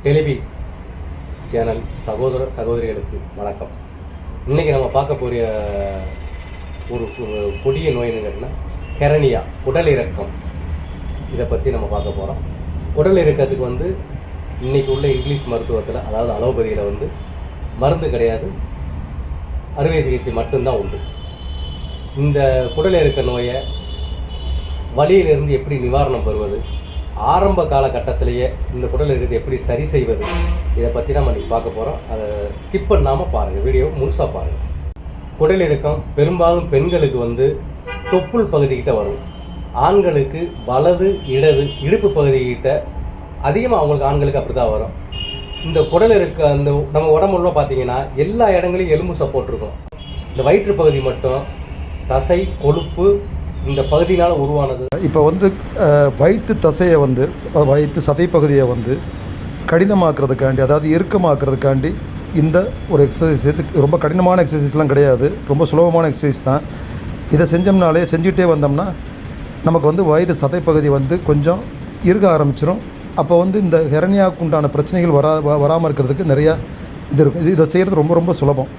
டெலிவி channel சகோதர சகோதரிகளுக்கு வணக்கம். இன்றைக்கி நம்ம பார்க்க போகிற ஒரு கொடிய நோயின்னு கேட்டால் ஹெரனியா, குடல் இறக்கம். இதை பற்றி நம்ம பார்க்க போகிறோம். குடல் இறக்கத்துக்கு இன்றைக்கி உள்ள இங்கிலீஷ் மருத்துவத்தில், அதாவது அலோபதியில் மருந்து கிடையாது, அறுவை சிகிச்சை மட்டும்தான் உண்டு. இந்த குடல் இறக்க நோயை வலியிலிருந்து எப்படி நிவாரணம் பெறுவது, ஆரம்ப காலகட்டத்திலேயே இந்த குடல் இறக்கத்தை எப்படி சரி செய்வது, இதை பற்றி நம்ம இன்றைக்கி பார்க்க போகிறோம். அதை ஸ்கிப் பண்ணாமல் பாருங்கள், வீடியோ முழுசாக பாருங்கள். குடல் இறக்கம் பெரும்பாலும் பெண்களுக்கு தொப்புள் பகுதிக்கிட்ட வரும். ஆண்களுக்கு வலது இடது இடுப்பு பகுதிக்கிட்ட அதிகமாக அவங்களுக்கு ஆண்களுக்கு அப்படி தான் வரும். இந்த குடல் இருக்க அந்த நம்ம உடம்புல பார்த்தீங்கன்னா எல்லா இடங்களையும் எலும்பு சப்போர்ட் இருக்கும். இந்த வயிற்று பகுதி மட்டும் தசை கொழுப்பு இந்த பகுதியினால் உருவானது. இப்போ வயிற்று தசையை வயிற்று சதை பகுதியை கடினமாக்குறதுக்காண்டி, அதாவது இறுக்கமாக்குறதுக்காண்டி இந்த ஒரு எக்ஸசைஸ். இது ரொம்ப கடினமான எக்ஸசைஸ்லாம் கிடையாது, ரொம்ப சுலபமான எக்ஸசைஸ் தான். இதை செஞ்சுக்கிட்டே வந்தோம்னா நமக்கு வயிறு சதை பகுதி கொஞ்சம் இறுக ஆரம்பிச்சிடும். அப்போ இந்த ஹெரனியாவுக்கு உண்டான பிரச்சனைகள் வராமல் இருக்கிறதுக்கு நிறையா இது இருக்கும். இதை செய்கிறது ரொம்ப ரொம்ப சுலபம்.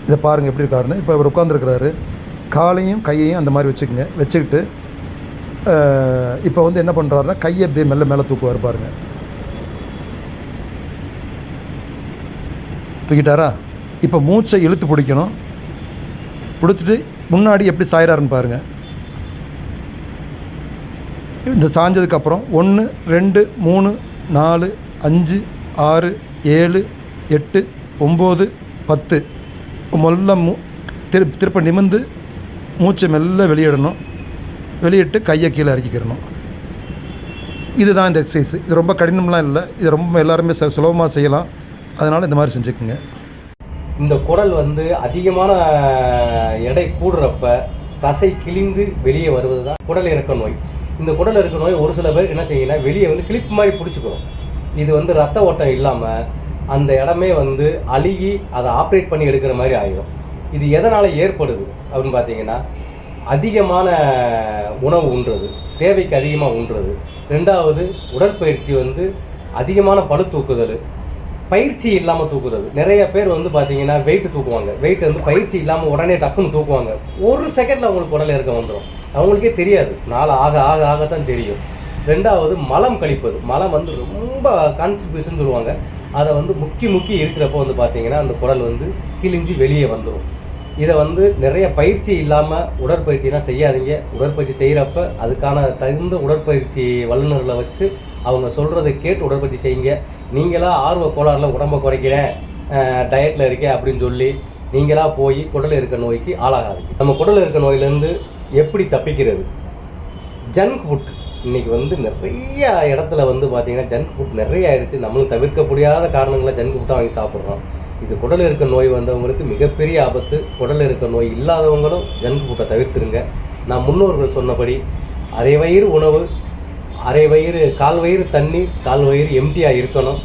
இதை பாருங்கள் எப்படி இருக்காருன்னு. இப்போ இவர் உட்காந்துருக்கிறாரு, காலையும் கையையும் அந்த மாதிரி வச்சுக்கிட்டு இப்போ என்ன பண்ணுறாருன்னா கையை அப்படியே மெல்ல மேலே தூக்குவார். பாருங்கள், தூக்கிட்டாரா? இப்போ மூச்சை இழுத்து பிடிக்கணும். பிடிச்சிட்டு முன்னாடி எப்படி சாயிறாருன்னு பாருங்கள். இந்த சாஞ்சதுக்கப்புறம் 1 2 3 4 5 6 7 8 9 10 மெல்ல திருப்ப நிமிர்ந்து மூச்சை மெல்ல வெளியிடணும். வெளியிட்டு கையை கீழே இறக்கிக்கிறணும். இதுதான் இந்த எக்ஸசைஸ். இது ரொம்ப கடினம்லாம் இல்லை, இது ரொம்ப எல்லாருமே சுலபமாக செய்யலாம். அதனால் இந்த மாதிரி செஞ்சுக்குங்க. இந்த குடல் அதிகமான எடை கூடுறப்ப தசை கிழிந்து வெளியே வருவது தான் குடல் இறக்க நோய். இந்த குடல் இறக்க நோய் ஒரு சில பேர் என்ன செய்யணும், வெளியே கிளிப் மாதிரி பிடிச்சிக்கிறோம். இது ரத்த ஓட்டம் இல்லாமல் அந்த இடமே அழுகி அதை ஆப்ரேட் பண்ணி எடுக்கிற மாதிரி ஆகிடும். இது எதனால் ஏற்படுது அப்படின்னு பார்த்தீங்கன்னா, அதிகமான உணவு உண்றது, தேவைக்கு அதிகமாக உண்றது. ரெண்டாவது, உடற்பயிற்சி அதிகமான பளு தூக்குதல், பயிற்சி இல்லாமல் தூக்குறது. நிறைய பேர் பார்த்தீங்கன்னா வெயிட்டு தூக்குவாங்க. வெயிட் பயிற்சி இல்லாமல் உடனே டக்குன்னு தூக்குவாங்க. ஒரு செகண்டில் அவங்களுக்கு குடல் இறக்கம் வந்துடும். அவங்களுக்கே தெரியாது, நாள் ஆக ஆக ஆகத்தான் தெரியும். ரெண்டாவது, மலம் கழிப்பது. மலம் ரொம்ப கான்ஸ்டிபேஷன் சொல்லுவாங்க. அதை முக்கி இருக்கிறப்போ பார்த்தீங்கன்னா அந்த குடல் கிழிஞ்சு வெளியே வந்துடும். இதை நிறைய பயிற்சி இல்லாமல் உடற்பயிற்சினா செய்யாதீங்க. உடற்பயிற்சி செய்கிறப்ப அதுக்கான தகுந்த உடற்பயிற்சி வல்லுநர்களை வச்சு அவங்க சொல்கிறத கேட்டு உடற்பயிற்சி செய்யுங்க. நீங்களாக ஆர்வ கோளாறில் உடம்பை குறைக்கிறேன், டயட்டில் இருக்கேன் அப்படின்னு சொல்லி நீங்களாக போய் குடல் இருக்க நோய்க்கு ஆளாகாதீங்க. நம்ம குடல் இருக்க நோயிலேருந்து எப்படி தப்பிக்கிறது? ஜங்க் ஃபுட் இன்றைக்கி நிறைய இடத்துல பார்த்தீங்கன்னா ஜங்க் ஃபுட் நிறைய ஆயிடுச்சு. நம்மளும் தவிர்க்க முடியாத காரணங்களை ஜங்க் ஃபுட்டாக வாங்கி சாப்பிட்றோம். இது குடல் இருக்க நோய் வந்தவங்களுக்கு மிகப்பெரிய ஆபத்து. குடல் இருக்க நோய் இல்லாதவங்களும் ஜங்க் ஃபுட்டை தவிர்த்துருங்க. நான் முன்னோர்கள் சொன்னபடி அரை வயிறு உணவு, அரை வயிறு, கால் வயிறு தண்ணீர், கால் வயிறு எம்டியாக இருக்கணும்.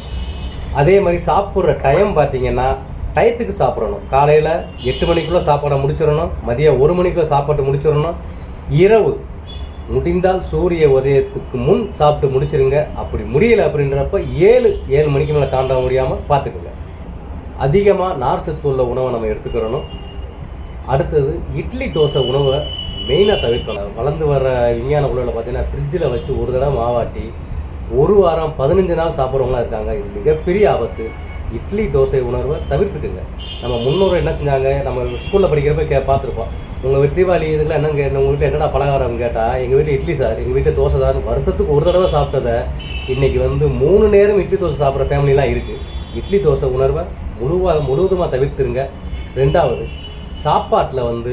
அதே மாதிரி சாப்பிட்ற டைம் பார்த்திங்கன்னா டயத்துக்கு சாப்பிடணும். காலையில் 8 மணிக்குள்ளே சாப்பாடை முடிச்சிடணும். மதியம் 1 மணிக்குள்ளே சாப்பாட்டு முடிச்சிடணும். இரவு முடிந்தால் சூரிய உதயத்துக்கு முன் சாப்பிட்டு முடிச்சிருங்க. அப்படி முடியலை அப்படின்றப்ப 7 மணிக்கு மேலே தாண்ட முடியாமல் பார்த்துக்குங்க. அதிகமாக நார்ச்சத்து உள்ள உணவை நம்ம எடுத்துக்கிறணும். அடுத்தது, இட்லி தோசை உணவை மெயினாக தவிர்க்கணும். வளர்ந்து வர விஞ்ஞான உலகில் பார்த்தீங்கன்னா ஃப்ரிட்ஜில் வச்சு ஒரு தடவை மாவாட்டி 1 வாரம் 15 நாள் சாப்பிட்றவங்களாம் இருக்காங்க. இது மிகப்பெரிய ஆபத்து. இட்லி தோசை உணர்வை தவிர்த்துக்குங்க. நம்ம முன்னோர்கள் என்ன செஞ்சாங்க, நம்ம ஸ்கூலில் படிக்கிறப்ப பார்த்துருப்போம். உங்கள் வீட்டு தீபாவளி இதுக்கெல்லாம் என்னன்னு கேட்டேன், உங்கள் வீட்டில் என்னடா பலகாரம் கேட்டால், எங்கள் வீட்டில் இட்லி சார், எங்கள் வீட்டில் தோசை சார். வருஷத்துக்கு ஒரு தடவை சாப்பிட்டதை இன்றைக்கி 3 நேரம் இட்லி தோசை சாப்பிட்ற ஃபேமிலிலாம் இருக்குது. இட்லி தோசை உணர்வை முழுவதுமாக தவிர்த்துருங்க. ரெண்டாவது, சாப்பாட்டில்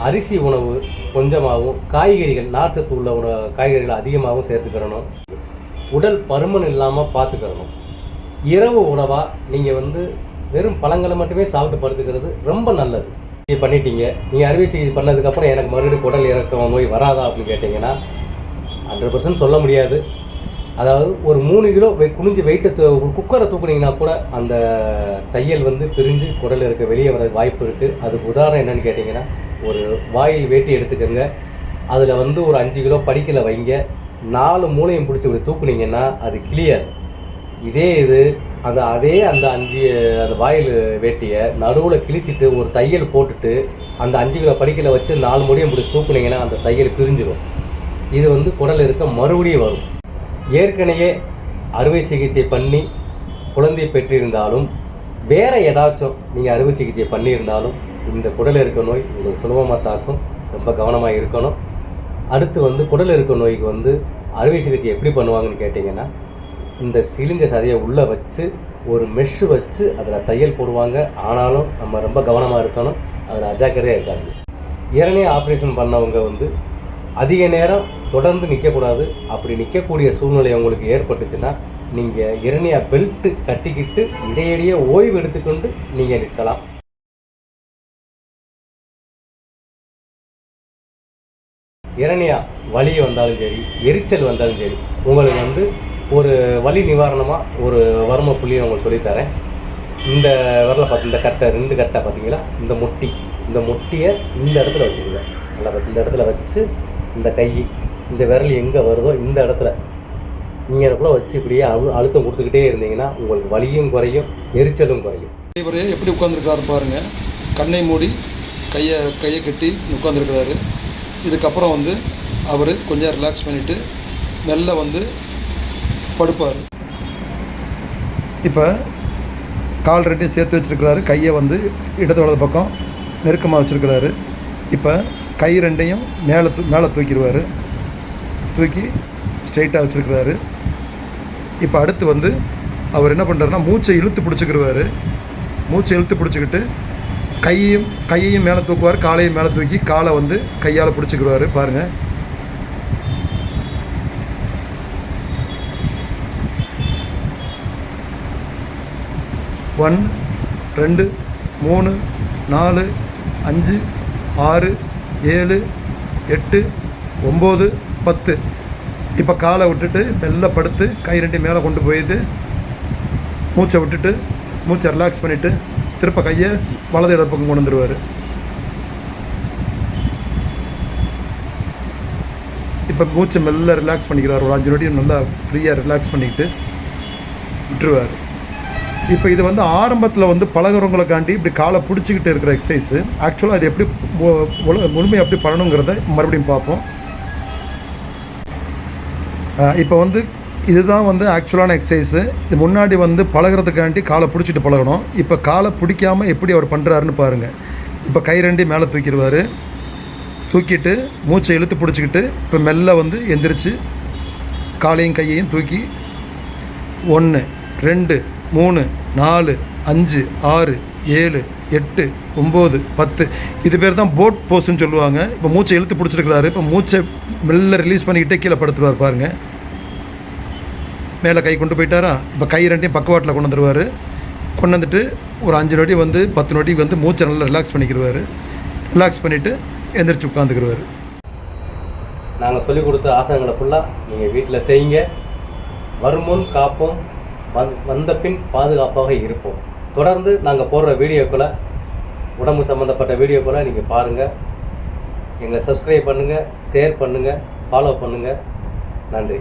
அரிசி உணவு கொஞ்சமாகவும், காய்கறிகள், நார்ச்சத்து உள்ள காய்கறிகள் அதிகமாகவும் சேர்த்துக்கிறணும். உடல் பருமன் இல்லாமல் பார்த்துக்கிறணும். இரவு உணவாக நீங்கள் வெறும் பழங்களை மட்டுமே சாப்பிட்டு படுத்துக்கிறது ரொம்ப நல்லது. இது பண்ணிட்டீங்க, நீங்கள் அறுவை சிகிச்சை பண்ணதுக்கப்புறம் எனக்கு மறுபடியும் குடல் இறக்க நோய் வராதா அப்படின்னு கேட்டிங்கன்னா 100% சொல்ல முடியாது. அதாவது ஒரு 3 கிலோ குனிஞ்சு வெயிட்டை குக்கரை தூக்குனீங்கன்னா கூட அந்த தையல் பிரிஞ்சு குடல் இருக்க வெளியே வர வாய்ப்பு இருக்குது. அதுக்கு உதாரணம் என்னென்னு கேட்டிங்கன்னா, ஒரு வாயில் வேட்டி எடுத்துக்கோங்க. அதில் ஒரு 5 கிலோ படிக்கலை வைங்க. 4 மூளையும் பிடிச்சி இப்படி தூக்குனீங்கன்னா அது கிளியர். இதே இது அந்த அந்த வாயில் வேட்டியை நடுவில் கிழிச்சிட்டு ஒரு தையல் போட்டுட்டு அந்த 5 கிலோ படிக்கல வச்சு 4 முடியும் பிடிச்சி தூக்குனீங்கன்னா அந்த தையல் பிரிஞ்சிடும். இது வந்து குடல் இருக்க மறுபடியும் வரும். ஏற்கனவே அறுவை சிகிச்சை பண்ணி குழந்தை பெற்றிருந்தாலும் வேறு ஏதாச்சும் நீங்கள் அறுவை சிகிச்சை பண்ணியிருந்தாலும் இந்த குடல் இருக்க நோய் உங்களுக்கு சுலபமாக தாக்கும். ரொம்ப கவனமாக இருக்கணும். அடுத்து வந்து குடல் இருக்க நோய்க்கு வந்து அறுவை சிகிச்சை எப்படி பண்ணுவாங்கன்னு கேட்டிங்கன்னா, இந்த சிலிண்ட சதையை உள்ளே வச்சு ஒரு மெஷ்ஷு வச்சு அதில் தையல் போடுவாங்க. ஆனாலும் நம்ம ரொம்ப கவனமாக இருக்கணும். அதில் அஜாக்கிரதையாக இருக்காங்க. ஏற்கனவே ஆப்ரேஷன் பண்ணவங்க வந்து அதிக நேரம் தொடர்ந்து நிற்கக்கூடாது. அப்படி நிற்கக்கூடிய சூழ்நிலை உங்களுக்கு ஏற்பட்டுச்சுன்னா நீங்கள் இரணியா பெல்ட்டு கட்டிக்கிட்டு இடையிடையே ஓய்வு எடுத்துக்கொண்டு நீங்கள் நிற்கலாம். இரணியா வலி வந்தாலும் சரி, எரிச்சல் வந்தாலும் சரி, உங்களுக்கு வந்து ஒரு வலி நிவாரணமாக ஒரு வர்ம புள்ளியை உங்களுக்கு சொல்லித்தரேன். இந்த வரல பார்த்து இந்த கட்டை 2 கட்டை பார்த்தீங்களா, இந்த முட்டியை இந்த இடத்துல வச்சுக்கோங்க. நல்லா பார்த்து இந்த இடத்துல வச்சு இந்த கை இந்த விரல் எங்கே வருதோ இந்த இடத்துல இங்கே இடத்துல வச்சு இப்படியே அழுத்தம் கொடுத்துக்கிட்டே இருந்தீங்கன்னா உங்களுக்கு வலியும் குறையும், எரிச்சலும் குறையும். இவர் எப்படி உட்காந்துருக்காரு பாருங்க. கண்ணை மூடி கையை கட்டி உட்காந்துருக்கிறாரு. இதுக்கப்புறம் வந்து அவர் கொஞ்சம் ரிலாக்ஸ் பண்ணிவிட்டு மெல்ல வந்து படுப்பார். இப்போ கால் 2 சேர்த்து வச்சுருக்கிறாரு. கையை வந்து இடது வலது பக்கம் நெருக்கமாக வச்சுருக்கிறாரு. இப்போ கை 2 மேலே தூக்கிடுவார். தூக்கி ஸ்ட்ரெயிட்டாக வச்சுருக்கிறாரு. இப்போ அடுத்து வந்து அவர் என்ன பண்ணுறாருன்னா மூச்சை இழுத்து பிடிச்சிக்கிடுவார். மூச்சை இழுத்து பிடிச்சிக்கிட்டு கையையும் மேலே தூக்குவார், காலையும் மேலே தூக்கி காலை வந்து கையால் பிடிச்சிக்கிடுவார். பாருங்கள். ஒன் 2 3 4 5 6 7 8 9 10. இப்போ காலை விட்டுட்டு மெல்ல படுத்து கை 2 மேலே கொண்டு போயிட்டு மூச்சை விட்டுட்டு மூச்சை ரிலாக்ஸ் பண்ணிவிட்டு திருப்ப கையை வலது இடது பக்கம் கொண்டு வந்துடுவார். இப்போ மூச்சை மெல்ல ரிலாக்ஸ் பண்ணிக்கிறார். ஒரு 5 நொடி நல்லா ஃப்ரீயாக ரிலாக்ஸ் பண்ணிக்கிட்டு விட்டுருவார். இப்போ இது வந்து ஆரம்பத்தில் வந்து பழகிறவங்களுக்காண்டி இப்படி காலை பிடிச்சிக்கிட்டு இருக்கிற எக்ஸசைஸு. ஆக்சுவலாக அது எப்படி முழுமையாக எப்படி பண்ணணுங்கிறத மறுபடியும் பார்ப்போம். இப்போ வந்து இதுதான் வந்து ஆக்சுவலான எக்ஸசைஸு. இது முன்னாடி வந்து பழகிறதுக்காண்டி காலை பிடிச்சிட்டு பழகணும். இப்போ காலை பிடிக்காமல் எப்படி அவர் பண்ணுறாருன்னு பாருங்கள். இப்போ கை 2 மேலே தூக்கிடுவார். தூக்கிட்டு மூச்சை இழுத்து பிடிச்சிக்கிட்டு இப்போ மெல்ல வந்து எந்திரிச்சு காலையும் கையையும் தூக்கி 1 2 3 4 5 6 7 8 9 10. இது பேர் தான் போட் போஸ்ன்னு சொல்லுவாங்க. இப்போ மூச்சை இழுத்து பிடிச்சிருக்கிறாரு. இப்போ மூச்சை மெல்ல ரிலீஸ் பண்ணிக்கிட்டே கீழே படுத்துருவார். பாருங்கள். மேலே கை கொண்டு போயிட்டாரா. இப்போ கை 2 பக்கவாட்டில் கொண்டு வந்துடுவார். கொண்டு வந்துட்டு ஒரு 5 நொடி வந்து 10 நொடி வந்து மூச்சை நல்லா ரிலாக்ஸ் பண்ணிக்கிடுவார். ரிலாக்ஸ் பண்ணிவிட்டு எந்திரிச்சு உட்காந்துக்கிடுவார். நாங்கள் சொல்லிக் கொடுத்த ஆசனங்களை ஃபுல்லாக நீங்கள் வீட்டில் செய்யுங்க. வருமுன் காப்போம், வந்த பின் பாதுகாப்பாக இருப்போம். தொடர்ந்து நாங்கள் போடுற வீடியோக்களை, உடம்பு சம்மந்தப்பட்ட வீடியோக்களை நீங்கள் பாருங்கள். எங்களை சப்ஸ்கிரைப் பண்ணுங்கள், ஷேர் பண்ணுங்கள், ஃபாலோ பண்ணுங்கள். நன்றி.